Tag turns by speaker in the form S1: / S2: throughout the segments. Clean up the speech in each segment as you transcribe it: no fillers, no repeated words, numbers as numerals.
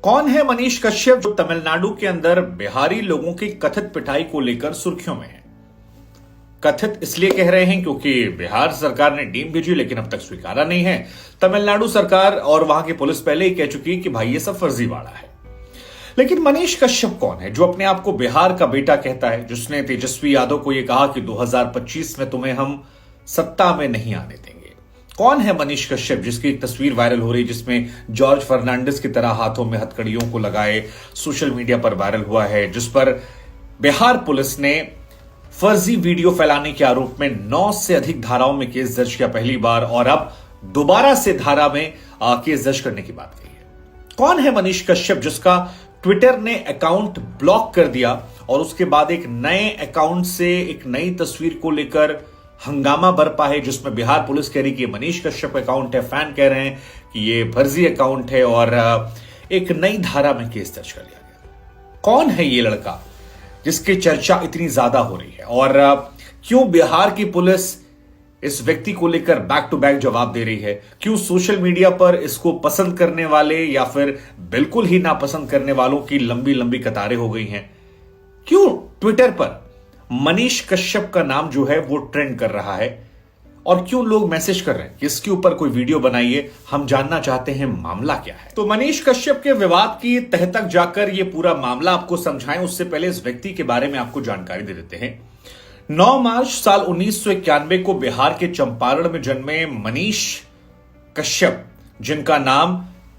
S1: कौन है मनीष कश्यप जो तमिलनाडु के अंदर बिहारी लोगों की कथित पिटाई को लेकर सुर्खियों में है? कथित इसलिए कह रहे हैं क्योंकि बिहार सरकार ने टीम भेजी लेकिन अब तक स्वीकारा नहीं है। तमिलनाडु सरकार और वहां की पुलिस पहले ही कह चुकी है कि भाई ये सब फर्जीवाड़ा है। लेकिन मनीष कश्यप कौन है जो अपने आप को बिहार का बेटा कहता है, जिसने तेजस्वी यादव को यह कहा कि 2025 में तुम्हें हम सत्ता में नहीं आने देंगे? कौन है मनीष कश्यप जिसकी एक तस्वीर वायरल हो रही जिसमें जॉर्ज फर्नांडिस की तरह हाथों में हथकड़ियों को लगाए सोशल मीडिया पर वायरल हुआ है, जिस पर बिहार पुलिस ने फर्जी वीडियो फैलाने के आरोप में 9 से अधिक धाराओं में केस दर्ज किया पहली बार, और अब दोबारा से धारा में केस दर्ज करने की बात कही है। कौन है मनीष कश्यप जिसका ट्विटर ने अकाउंट ब्लॉक कर दिया और उसके बाद एक नए अकाउंट से एक नई तस्वीर को लेकर हंगामा बरपा है, जिसमें बिहार पुलिस कह रही कि मनीष कश्यप अकाउंट है, फैन कह रहे हैं कि ये फर्जी अकाउंट है और एक नई धारा में केस दर्ज कर लिया गया। कौन है ये लड़का जिसकी चर्चा इतनी ज्यादा हो रही है और क्यों बिहार की पुलिस इस व्यक्ति को लेकर बैक टू बैक जवाब दे रही है? क्यों सोशल मीडिया पर इसको पसंद करने वाले या फिर बिल्कुल ही नापसंद करने वालों की लंबी लंबी कतारें हो गई हैं? क्यों ट्विटर पर मनीष कश्यप का नाम जो है वो ट्रेंड कर रहा है और क्यों लोग मैसेज कर रहे हैं कि इसके ऊपर कोई वीडियो बनाइए? हम जानना चाहते हैं मामला क्या है। तो मनीष कश्यप के विवाद की तह तक जाकर ये पूरा मामला आपको समझाएं उससे पहले इस व्यक्ति के बारे में आपको जानकारी दे देते हैं। 9 मार्च साल 1991 को बिहार के चंपारण में जन्मे मनीष कश्यप, जिनका नाम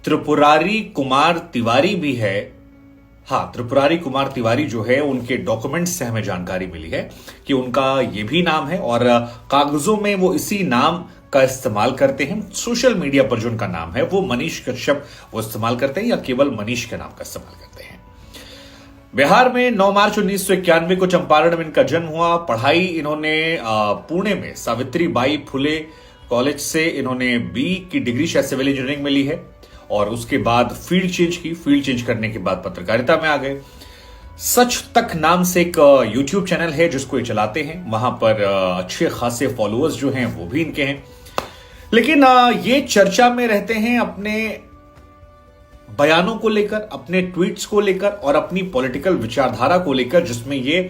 S1: त्रिपुरारी कुमार तिवारी भी है, त्रिपुरारी कुमार तिवारी जो है उनके डॉक्यूमेंट्स से हमें जानकारी मिली है कि उनका ये भी नाम है और कागजों में वो इसी नाम का इस्तेमाल करते हैं। सोशल मीडिया पर जो उनका नाम है वो मनीष कश्यप वो इस्तेमाल करते हैं या केवल मनीष के नाम का इस्तेमाल करते हैं। बिहार में 9 मार्च 1991 को चंपारण में इनका जन्म हुआ। पढ़ाई इन्होंने पुणे में सावित्री बाई फुले कॉलेज से इन्होंने बी की डिग्री शायद सिविल इंजीनियरिंग में ली है और उसके बाद फील्ड चेंज की। फील्ड चेंज करने के बाद पत्रकारिता में आ गए। सच तक नाम से एक यूट्यूब चैनल है जिसको ये चलाते हैं, वहां पर अच्छे खासे फॉलोअर्स जो हैं वो भी इनके हैं। लेकिन ये चर्चा में रहते हैं अपने बयानों को लेकर, अपने ट्वीट्स को लेकर और अपनी पॉलिटिकल विचारधारा को लेकर, जिसमें ये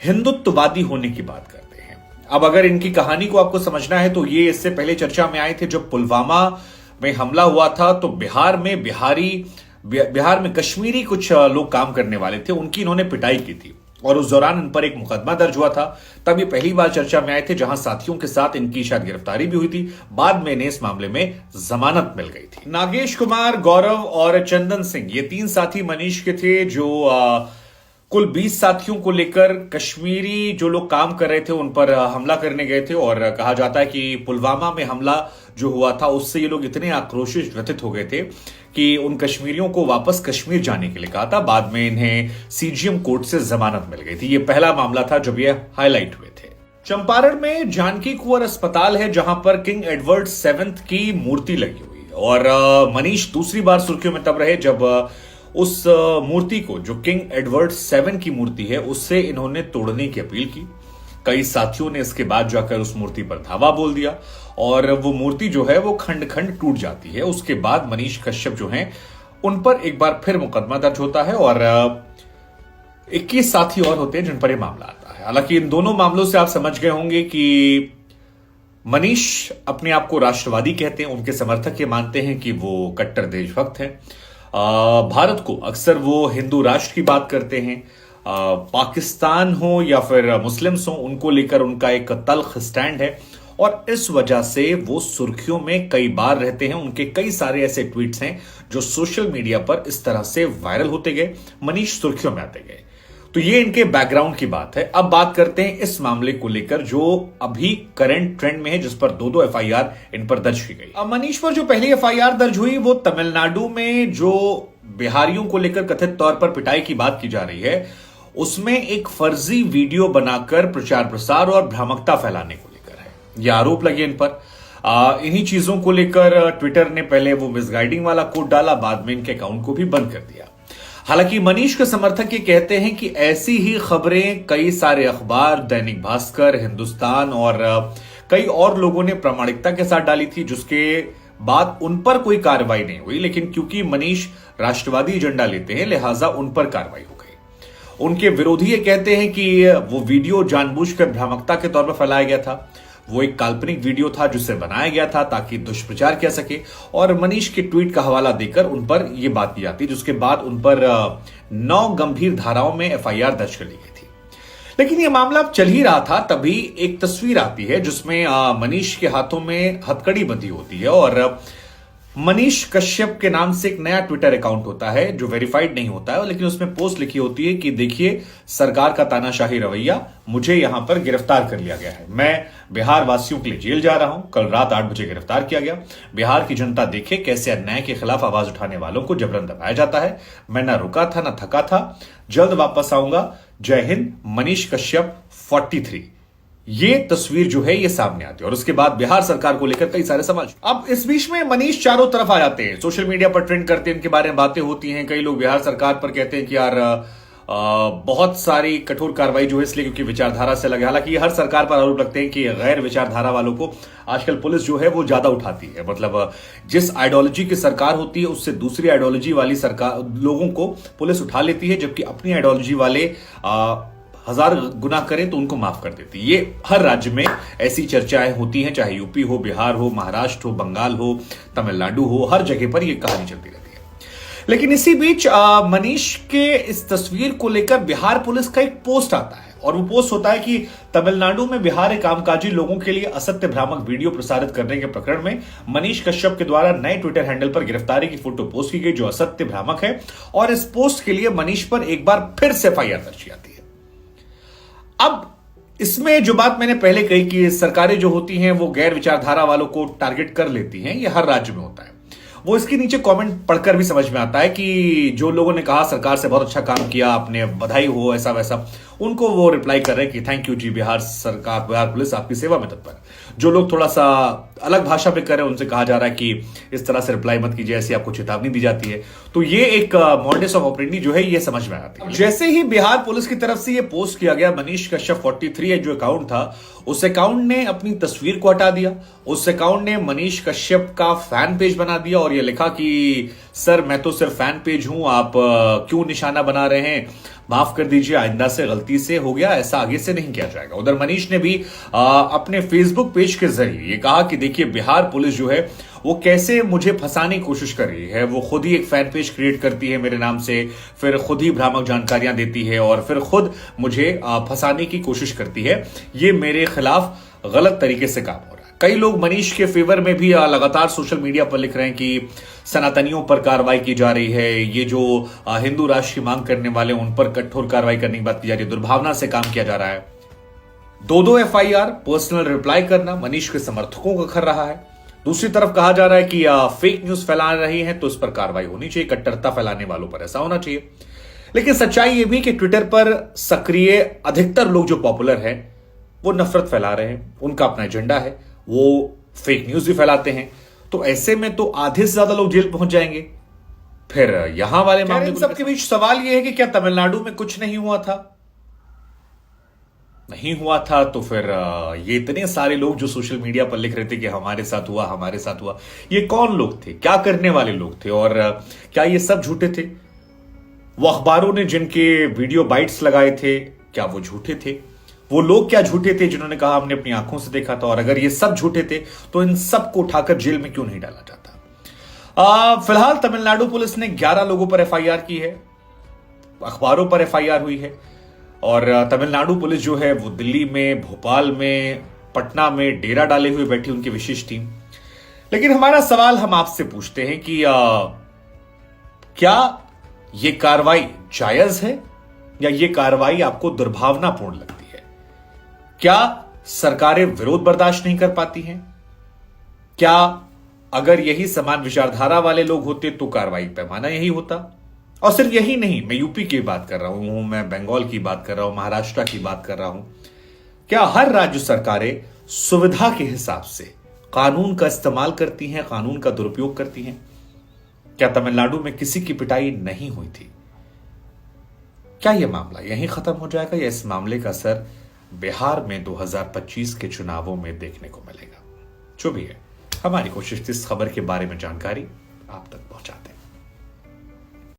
S1: हिंदुत्ववादी होने की बात करते हैं। अब अगर इनकी कहानी को आपको समझना है तो ये इससे पहले चर्चा में आए थे जब पुलवामा में हमला हुआ था, तो बिहार में कश्मीरी कुछ लोग काम करने वाले थे, उनकी इन्होंने पिटाई की थी और उस दौरान इन पर एक मुकदमा दर्ज हुआ था। तब ये पहली बार चर्चा में आए थे, जहां साथियों के साथ इनकी शायद गिरफ्तारी भी हुई थी। बाद में इन्हें इस मामले में जमानत मिल गई थी। नागेश कुमार, गौरव और चंदन सिंह, ये 3 साथी मनीष के थे जो कुल 20 साथियों को लेकर कश्मीरी जो लोग काम कर रहे थे उन पर हमला करने गए थे। और कहा जाता है कि पुलवामा में हमला जो हुआ था उससे ये लोग इतने आक्रोशित व्यथित हो गए थे कि उन कश्मीरियों को वापस कश्मीर जाने के लिए कहा था। बाद में इन्हें सीजीएम कोर्ट से जमानत मिल गई थी। ये पहला मामला था जब ये हाईलाइट हुए थे। चंपारण में जानकी कुंवर अस्पताल है जहां पर किंग एडवर्ड 7 की मूर्ति लगी हुई है और मनीष दूसरी बार सुर्खियों में तब रहे जब उस मूर्ति को, जो किंग एडवर्ड 7 की मूर्ति है, उससे इन्होंने तोड़ने की अपील की। कई साथियों ने इसके बाद जाकर उस मूर्ति पर धावा बोल दिया और वो मूर्ति जो है वो खंड खंड टूट जाती है। उसके बाद मनीष कश्यप जो हैं उन पर एक बार फिर मुकदमा दर्ज होता है और 21 साथी और होते हैं जिन पर यह मामला आता है। हालांकि इन दोनों मामलों से आप समझ गए होंगे कि मनीष अपने आप को राष्ट्रवादी कहते हैं, उनके समर्थक ये मानते हैं कि वो कट्टर देशभक्त हैं। भारत को अक्सर वो हिंदू राष्ट्र की बात करते हैं। पाकिस्तान हो या फिर मुस्लिम्स हो, उनको लेकर उनका एक तल्ख स्टैंड है और इस वजह से वो सुर्खियों में कई बार रहते हैं। उनके कई सारे ऐसे ट्वीट्स हैं जो सोशल मीडिया पर इस तरह से वायरल होते गए, मनीष सुर्खियों में आते गए। तो ये इनके बैकग्राउंड की बात है। अब बात करते हैं इस मामले को लेकर जो अभी करंट ट्रेंड में है, जिस पर 2 एफआईआर इन पर दर्ज की गई। अब मनीष पर जो पहली एफआईआर दर्ज हुई वो तमिलनाडु में जो बिहारियों को लेकर कथित तौर पर पिटाई की बात की जा रही है, उसमें एक फर्जी वीडियो बनाकर प्रचार प्रसार और भ्रामकता फैलाने को लेकर है। यह आरोप लगे इन पर। इन्हीं चीजों को लेकर ट्विटर ने पहले वो मिसगाइडिंग वाला कोड डाला, बाद में इनके अकाउंट को भी बंद कर दिया। हालांकि मनीष के समर्थक ये कहते हैं कि ऐसी ही खबरें कई सारे अखबार, दैनिक भास्कर, हिंदुस्तान और कई और लोगों ने प्रामाणिकता के साथ डाली थी, जिसके बाद उन पर कोई कार्रवाई नहीं हुई, लेकिन क्योंकि मनीष राष्ट्रवादी एजेंडा लेते हैं लिहाजा उन पर कार्रवाई हो गई। उनके विरोधी ये कहते हैं कि वो वीडियो जानबूझकर भ्रामकता के तौर पर फैलाया गया था, वो एक काल्पनिक वीडियो था जिसे बनाया गया था ताकि दुष्प्रचार किया सके, और मनीष के ट्वीट का हवाला देकर उन पर यह बात की जाती, जिसके बाद उन पर 9 गंभीर धाराओं में एफआईआर दर्ज कर ली गई थी। लेकिन यह मामला अब चल ही रहा था, तभी एक तस्वीर आती है जिसमें मनीष के हाथों में हथकड़ी बंधी होती है और मनीष कश्यप के नाम से एक नया ट्विटर अकाउंट होता है जो वेरीफाइड नहीं होता है, लेकिन उसमें पोस्ट लिखी होती है कि देखिए सरकार का तानाशाही रवैया, मुझे यहां पर गिरफ्तार कर लिया गया है, मैं बिहार वासियों के लिए जेल जा रहा हूं, कल रात 8 बजे गिरफ्तार किया गया। बिहार की जनता देखे कैसे अन्याय के खिलाफ आवाज उठाने वालों को जबरन दबाया जाता है, मैं ना रुका था ना थका था, जल्द वापस आऊंगा, जय हिंद, मनीष कश्यप 43। ये तस्वीर जो है ये सामने आती है और उसके बाद बिहार सरकार को लेकर कई सारे सवाल। अब इस बीच में मनीष चारों तरफ आ जाते हैं, सोशल मीडिया पर ट्रेंड करते हैं, इनके बारे में बातें होती हैं। कई लोग बिहार सरकार पर कहते हैं कि यार बहुत सारी कठोर कार्रवाई जो है इसलिए क्योंकि विचारधारा से लगे। हालांकि हर सरकार पर आरोप लगते हैं कि गैर विचारधारा वालों को आजकल पुलिस जो है वो ज्यादा उठाती है। मतलब जिस आइडियोलॉजी की सरकार होती है उससे दूसरी आइडियोलॉजी वाली सरकार लोगों को पुलिस उठा लेती है, जबकि अपनी आइडियोलॉजी वाले 1000 गुना करें तो उनको माफ कर देती है। ये हर राज्य में ऐसी चर्चाएं होती हैं, चाहे यूपी हो, बिहार हो, महाराष्ट्र हो, बंगाल हो, तमिलनाडु हो, हर जगह पर यह कहानी चलती रहती है। लेकिन इसी बीच मनीष के इस तस्वीर को लेकर बिहार पुलिस का एक पोस्ट आता है और वो पोस्ट होता है कि तमिलनाडु में बिहार के कामकाजी लोगों के लिए असत्य भ्रामक वीडियो प्रसारित करने के प्रकरण में मनीष कश्यप के द्वारा नए ट्विटर हैंडल पर गिरफ्तारी की फोटो पोस्ट की गई जो असत्य भ्रामक है, और इस पोस्ट के लिए मनीष पर एक बार फिर से एफआईआर दर्ज की जाती है। अब इसमें जो बात मैंने पहले कही कि सरकारें जो होती हैं वो गैर विचारधारा वालों को टारगेट कर लेती हैं, ये हर राज्य में होता है। वो इसके नीचे कमेंट पढ़कर भी समझ में आता है कि जो लोगों ने कहा सरकार से बहुत अच्छा काम किया आपने, बधाई हो, ऐसा वैसा, उनको वो रिप्लाई कर रहे हैं कि थैंक यू जी, बिहार सरकार, बिहार पुलिस आपकी सेवा में तत्पर। जो लोग थोड़ा सा अलग भाषा पे कर रहे हैं उनसे कहा जा रहा है कि इस तरह से रिप्लाई मत कीजिए, ऐसी आपको चेतावनी दी जाती है। तो ये एक मॉडस ऑफ ऑपरेंडी जो है ये समझ में आती है। जैसे ही बिहार पुलिस की तरफ से ये पोस्ट किया गया, मनीष कश्यप 43 जो अकाउंट था, उस अकाउंट ने अपनी तस्वीर को हटा दिया, उस अकाउंट ने मनीष कश्यप का फैन पेज बना दिया और ये लिखा कि सर मैं तो सिर्फ फैन पेज हूं, आप क्यों निशाना बना रहे हैं, माफ कर दीजिए, आइंदा से गलती से हो गया, ऐसा आगे से नहीं किया जाएगा। उधर मनीष ने भी अपने फेसबुक पेज के जरिए ये कहा कि देखिए बिहार पुलिस जो है वो कैसे मुझे फंसाने की कोशिश कर रही है, वो खुद ही एक फैन पेज क्रिएट करती है मेरे नाम से, फिर खुद ही भ्रामक जानकारियां देती है और फिर खुद मुझे फंसाने की कोशिश करती है। ये मेरे खिलाफ गलत तरीके से काम हो रहा है। कई लोग मनीष के फेवर में भी लगातार सोशल मीडिया पर लिख रहे हैं कि सनातनियों पर कार्रवाई की जा रही है, ये जो हिंदू राष्ट्र की मांग करने वाले उन पर कठोर कार्रवाई करने की बात की जा रही है, दुर्भावना से काम किया जा रहा है। 2 एफआईआर, पर्सनल रिप्लाई करना मनीष के समर्थकों का कर रहा है। दूसरी तरफ कहा जा रहा है कि फेक न्यूज फैला रही है तो इस पर कार्रवाई होनी चाहिए, कट्टरता फैलाने वालों पर ऐसा होना चाहिए। लेकिन सच्चाई यह भी कि ट्विटर पर सक्रिय अधिकतर लोग जो पॉपुलर हैं वो नफरत फैला रहे हैं, उनका अपना एजेंडा है, वो फेक न्यूज भी फैलाते हैं। तो ऐसे में तो आधे से ज्यादा लोग जेल पहुंच जाएंगे। फिर यहां वाले मामले सबके बीच सवाल यह है कि क्या तमिलनाडु में कुछ नहीं हुआ था? नहीं हुआ था तो फिर ये इतने सारे लोग जो सोशल मीडिया पर लिख रहे थे कि हमारे साथ हुआ, हमारे साथ हुआ, ये कौन लोग थे, क्या करने वाले लोग थे, और क्या ये सब झूठे थे? वो अखबारों ने जिनके वीडियो बाइट्स लगाए थे क्या वो झूठे थे? वो लोग क्या झूठे थे जिन्होंने कहा हमने अपनी आंखों से देखा था? और अगर ये सब झूठे थे तो इन सबको उठाकर जेल में क्यों नहीं डाला जाता? फिलहाल तमिलनाडु पुलिस ने 11 लोगों पर एफआईआर की है, अखबारों पर एफआईआर हुई है, और तमिलनाडु पुलिस जो है वो दिल्ली में, भोपाल में, पटना में डेरा डाले हुए बैठी उनकी विशेष टीम। लेकिन हमारा सवाल हम आपसे पूछते हैं कि क्या यह कार्रवाई जायज है या यह कार्रवाई आपको दुर्भावनापूर्ण लगती है? क्या सरकारें विरोध बर्दाश्त नहीं कर पाती हैं? क्या अगर यही समान विचारधारा वाले लोग होते तो कार्रवाई पैमाना यही होता? और सिर्फ यही नहीं, मैं यूपी की बात कर रहा हूं, मैं बंगाल की बात कर रहा हूं, महाराष्ट्र की बात कर रहा हूं। क्या हर राज्य सरकारें सुविधा के हिसाब से कानून का इस्तेमाल करती हैं, कानून का दुरुपयोग करती हैं? क्या तमिलनाडु में किसी की पिटाई नहीं हुई थी? क्या यह मामला यहीं खत्म हो जाएगा या इस मामले का असर बिहार में 2025 के चुनावों में देखने को मिलेगा? जो भी है, हमारी कोशिश थी इस खबर के बारे में जानकारी आप तक पहुंचाना।